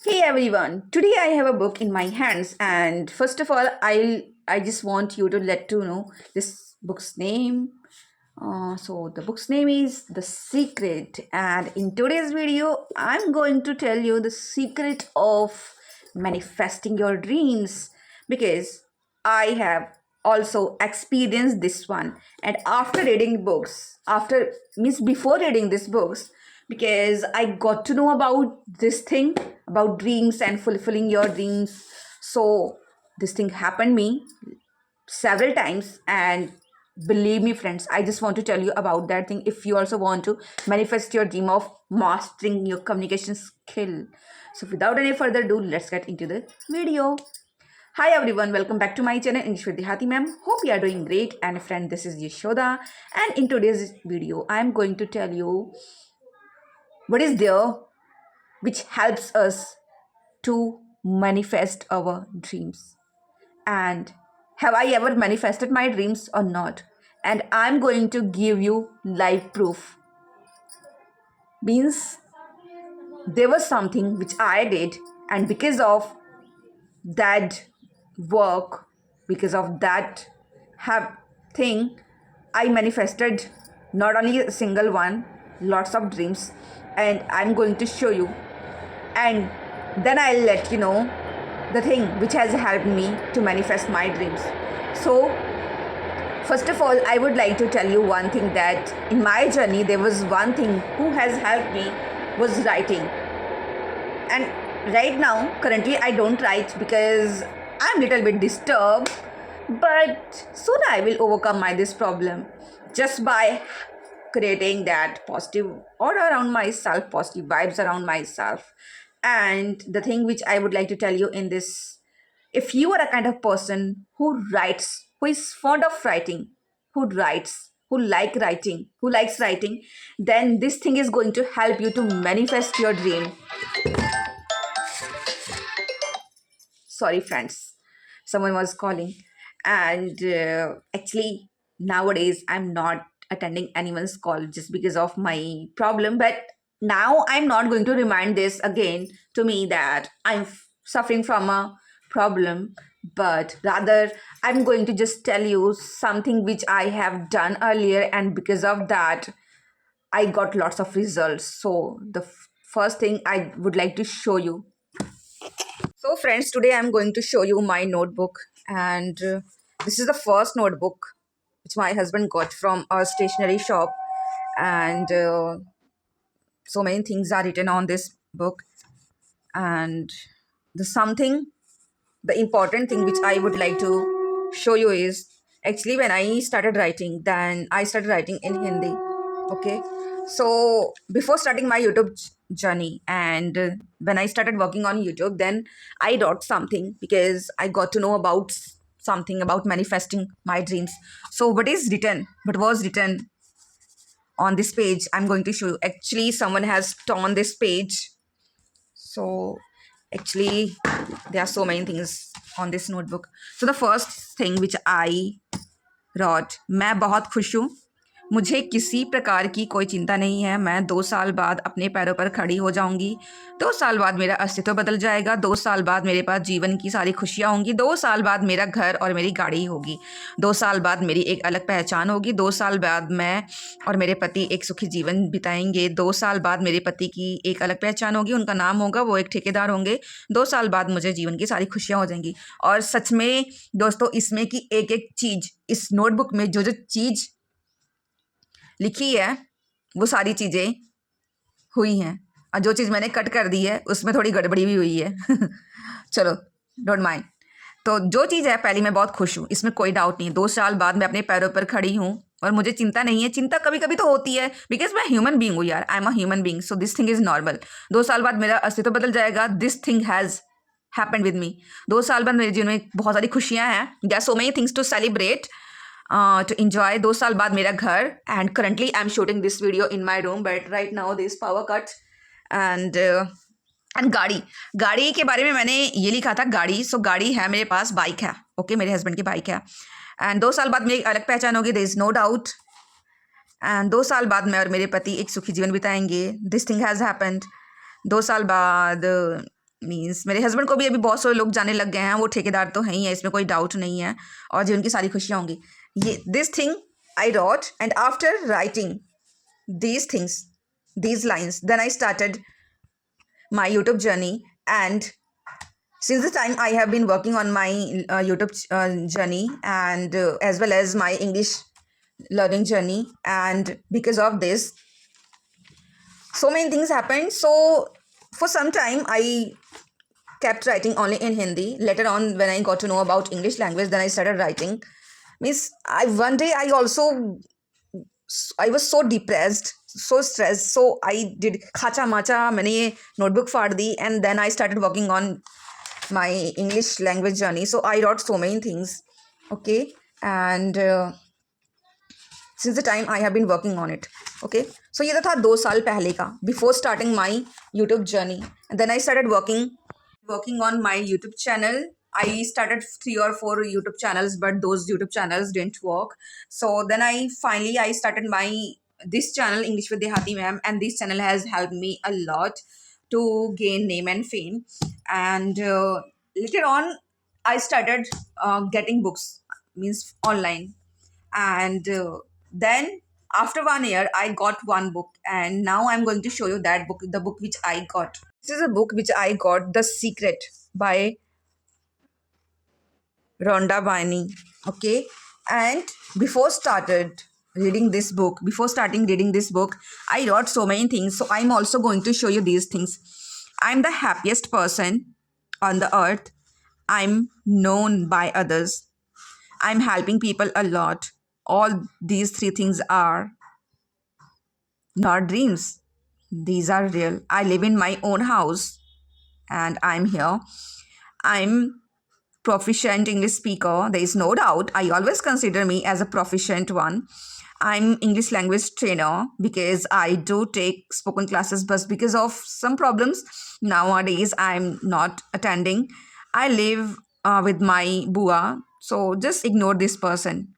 Hey everyone, today I have a book in my hands, and first of all, I just want you to let to know this book's name. So the book's name is The Secret, and in today's video, I'm going to tell you the secret of manifesting your dreams because I have also experienced this one. And after reading books, after means before reading these books, because I got to know about this thing about dreams and fulfilling your dreams. So this thing happened me several times, and believe me friends, I just want to tell you about that thing if you also want to manifest your dream of mastering your communication skill. So without any further ado, let's get into the video. Hi everyone, welcome back to my channel English with Dehati ma'am. Hope you are doing great. And friend, this is Yashoda, and in today's video I am going to tell you what is there which helps us to manifest our dreams. And have I ever manifested my dreams or not? And I'm going to give you live proof. Means there was something which I did, and because of that work, because of that thing, I manifested not only a single one, lots of dreams, and I'm going to show you. And then I'll let you know the thing which has helped me to manifest my dreams. So first of all, I would like to tell you one thing, that in my journey there was one thing who has helped me was writing. And right now currently I don't write because I'm little bit disturbed, but soon I will overcome this problem just by creating that positive aura around myself, positive vibes around myself. And the thing which I would like to tell you in this, if you are a kind of person who writes, who is fond of writing, who writes, who likes writing, then this thing is going to help you to manifest your dream. Sorry friends, someone was calling. And actually nowadays I'm not attending anyone's call just because of my problem, but now I'm not going to remind this again to me that I'm suffering from a problem, but rather I'm going to just tell you something which I have done earlier, and because of that I got lots of results. So the first thing I would like to show you. So friends, today I'm going to show you my notebook, and this is the first notebook which my husband got from a stationery shop, and so many things are written on this book. And the important thing which I would like to show you is, actually when I started writing, then I started writing in Hindi. Okay, so before starting my YouTube journey, and when I started working on YouTube, then I wrote something because I got to know about something about manifesting my dreams. So what was written on this page, I'm going to show you. Actually someone has torn this page. So actually there are so many things on this notebook. So the first thing which I wrote, मैं बहुत खुश हूँ, मुझे किसी प्रकार की कोई चिंता नहीं है। मैं 2 साल बाद अपने पैरों पर खड़ी हो जाऊंगी। 2 साल बाद मेरा अस्तित्व बदल जाएगा। 2 साल बाद मेरे पास जीवन की सारी खुशियाँ होंगी। 2 साल बाद मेरा घर और मेरी गाड़ी होगी। 2 साल बाद मेरी एक अलग पहचान होगी। 2 साल बाद मैं और मेरे पति एक सुखी जीवन बिताएंगे। 2 साल बाद मेरे पति की एक अलग पहचान होगी, उनका नाम होगा, वो एक ठेकेदार होंगे। 2 साल बाद मुझे जीवन की सारी खुशियाँ हो जाएंगी। और सच में दोस्तों, इसमें की एक एक चीज़, इस नोटबुक में जो जो चीज़ लिखी है वो सारी चीज़ें हुई हैं, और जो चीज़ मैंने कट कर दी है उसमें थोड़ी गड़बड़ी भी हुई है। चलो, डोंट माइंड। तो जो चीज़ है, पहली मैं बहुत खुश हूँ, इसमें कोई डाउट नहीं है। 2 साल बाद मैं अपने पैरों पर खड़ी हूँ और मुझे चिंता नहीं है। चिंता कभी कभी तो होती है, बिकॉज मैं ह्यूमन बींग हूँ यार, I am a human being, so this thing is normal. 2 साल बाद मेरा अस्तित्व बदल जाएगा, this thing has happened with me. 2 साल बाद मेरे जीवन में बहुत सारी खुशियाँ हैं, there are so many things to celebrate, to enjoy। 2 साल बाद मेरा घर, and currently I'm shooting this video in my room, but right now there's power cut। and गाड़ी के बारे में मैंने ये लिखा था, गाड़ी, सो गाड़ी है मेरे पास, बाइक है, ओके, मेरे हस्बैंड की बाइक है। एंड 2 साल बाद मेरी अलग पहचान होगी, there is no doubt. And 2 साल बाद मैं और मेरे पति एक सुखी जीवन बिताएंगे, दिस थिंग हैज़ हैपेंड। 2 साल बाद मीन्स मेरे हस्बैंड को भी अभी बहुत सारे लोग जाने लग गए हैं, वो ठेकेदार तो हैं ही है, इसमें कोई डाउट नहीं है, और जी उनकी सारी खुशियाँ होंगी। ये this thing I wrote, and after writing these things, these lines, then I started my YouTube journey. And since the time I have been working on my YouTube journey, and as well as my English learning journey, and because of this so many things happened. So for some time I kept writing only in Hindi. Later on, when I got to know about English language, then I started writing. Means one day I was so depressed, so stressed. So I did khacha macha, मैंने ये notebook फाड़ दी, and then I started working on my English language journey. So I wrote so many things, okay, and since the time I have been working on it, okay. So ये तो था 2 साल पहले का, before starting my YouTube journey, and then I started working on my YouTube channel. I started 3 or 4 YouTube channels, but those YouTube channels didn't work. So then I started this channel, English with Dehati Ma'am, and this channel has helped me a lot to gain name and fame. And later on, I started getting books, means online, and then after 1 year, I got one book, and now I'm going to show you that book, the book which I got. This is a book which I got, The Secret by Rhonda Byrne. Okay, and before starting reading this book, I wrote so many things. So I'm also going to show you these things. I'm the happiest person on the earth. I'm known by others. I'm helping people a lot. All these 3 things are not dreams. These are real. I live in my own house and I'm here. I'm proficient English speaker. There is no doubt. I always consider me as a proficient one. I'm English language trainer because I do take spoken classes, but because of some problems nowadays I'm not attending. I live with my bua, so just ignore this person.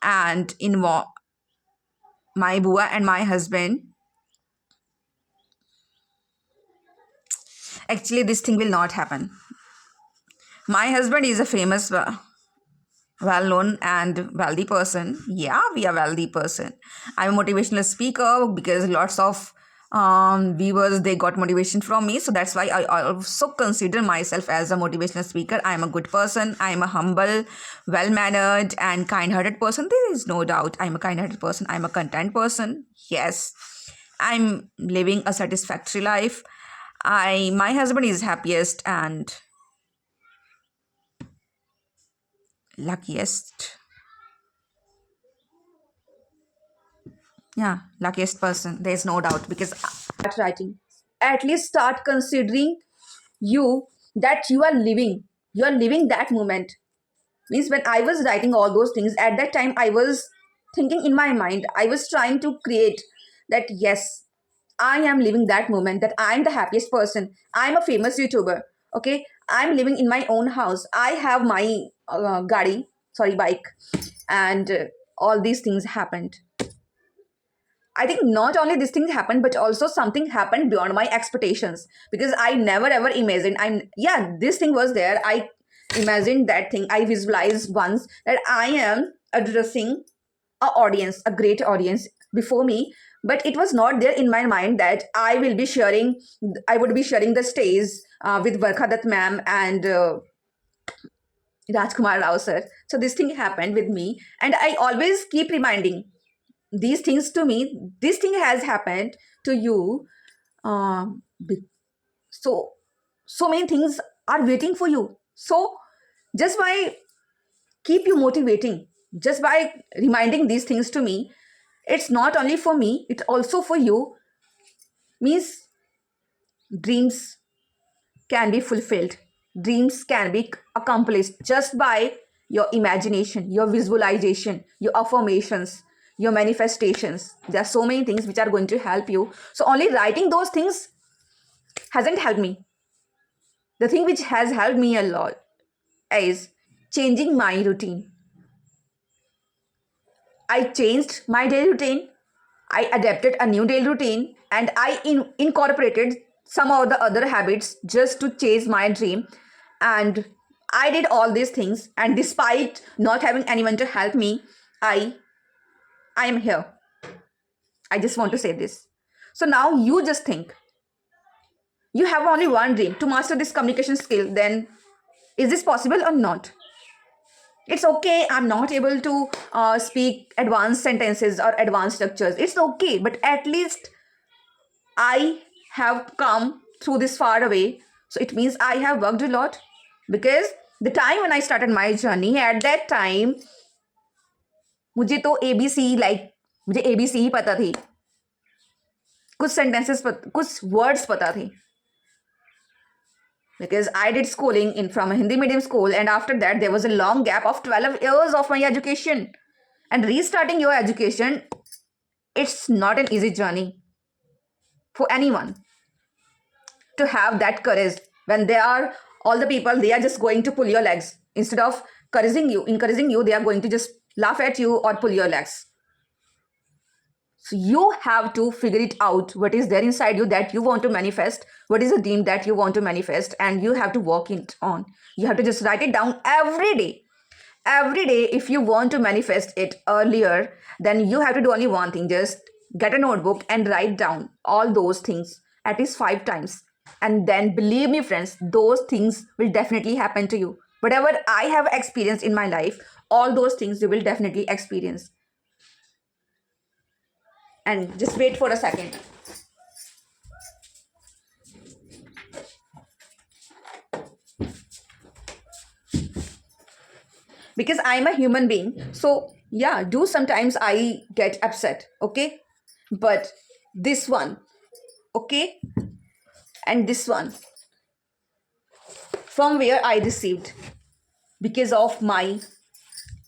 And in my bua and my husband, actually this thing will not happen. My husband is a famous well-known and wealthy person. Yeah, we are wealthy person. I'm a motivational speaker because lots of viewers, they got motivation from me. So that's why I also consider myself as a motivational speaker. I'm a good person. I'm a humble, well-mannered and kind-hearted person. There is no doubt. I'm a kind-hearted person. I'm a content person. Yes, I'm living a satisfactory life. My husband is happiest and luckiest. Yeah, luckiest person. There's no doubt because start writing. At least start considering you that you are living. You are living that moment. Means when I was writing all those things, at that time I was thinking in my mind, I was trying to create that yes, I am living that moment, that I'm the happiest person. I'm a famous YouTuber. Okay, I'm living in my own house. I have my bike, and all these things happened. I think not only this thing happened, but also something happened beyond my expectations because I never ever imagined. This thing was there. I imagined that thing. I visualized once that I am addressing a great audience before me, but it was not there in my mind that I would be sharing the stage with Varkha Dutt ma'am and Rajkumar Rao sir. So this thing happened with me, and I always keep reminding these things to me. This thing has happened to you. Um, so so many things are waiting for you. So just by keep you motivating, just by reminding these things to me, it's not only for me, it's also for you. Means dreams can be fulfilled, dreams can be accomplished just by your imagination, your visualization, your affirmations, your manifestations. There are so many things which are going to help you. So only writing those things hasn't helped me. The thing which has helped me a lot is changing my routine. I changed my daily routine. I adapted a new daily routine and I incorporated some or the other habits just to chase my dream. And I did all these things, and despite not having anyone to help me, I I am here. I just want to say this. So now you just think, you have only one dream to master this communication skill, then is this possible or not? It's okay, I'm not able to speak advanced sentences or advanced structures. It's okay, but at least I have come through this far away. So it means I have worked a lot. Because the time when I started my journey, at that time, मुझे तो ABC like मुझे ABC ही पता थी, कुछ sentences कुछ words पता थे. Because I did schooling in from a Hindi medium school, and after that there was a long gap of 12 years of my education. And restarting your education, it's not an easy journey for anyone to have that courage when they are all the people, they are just going to pull your legs instead of encouraging you, they are going to just laugh at you or pull your legs. So you have to figure it out, what is there inside you that you want to manifest, what is the dream that you want to manifest, and you have to work it on. You have to just write it down every day. Every day, if you want to manifest it earlier, then you have to do only one thing. Just get a notebook and write down all those things at least 5 times. And then believe me, friends, those things will definitely happen to you. Whatever I have experienced in my life, all those things you will definitely experience. And just wait for a second. Because I'm a human being. So yeah, do sometimes I get upset, okay? But this one, okay? And this one, from where I received, because of my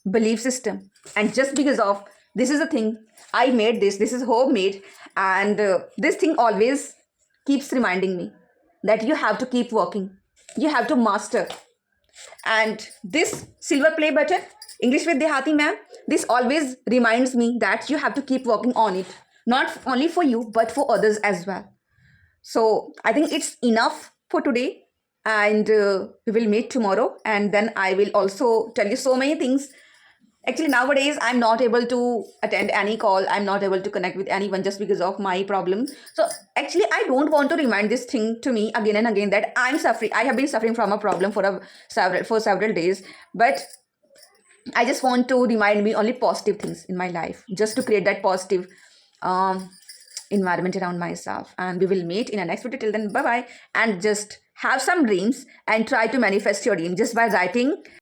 belief system. And just because of this is a thing, I made this is homemade. And this thing always keeps reminding me that you have to keep working, you have to master. And this silver play button, English with Dehati ma'am, this always reminds me that you have to keep working on it, not only for you but for others as well. So I think it's enough for today, and we will meet tomorrow, and then I will also tell you so many things. Actually, nowadays I'm not able to attend any call, I'm not able to connect with anyone just because of my problem. So actually I don't want to remind this thing to me again and again that I have been suffering from a problem for several days. But I just want to remind me only positive things in my life, just to create that positive environment around myself. And we will meet in the next video. Till then, bye bye. And just have some dreams and try to manifest your dream just by writing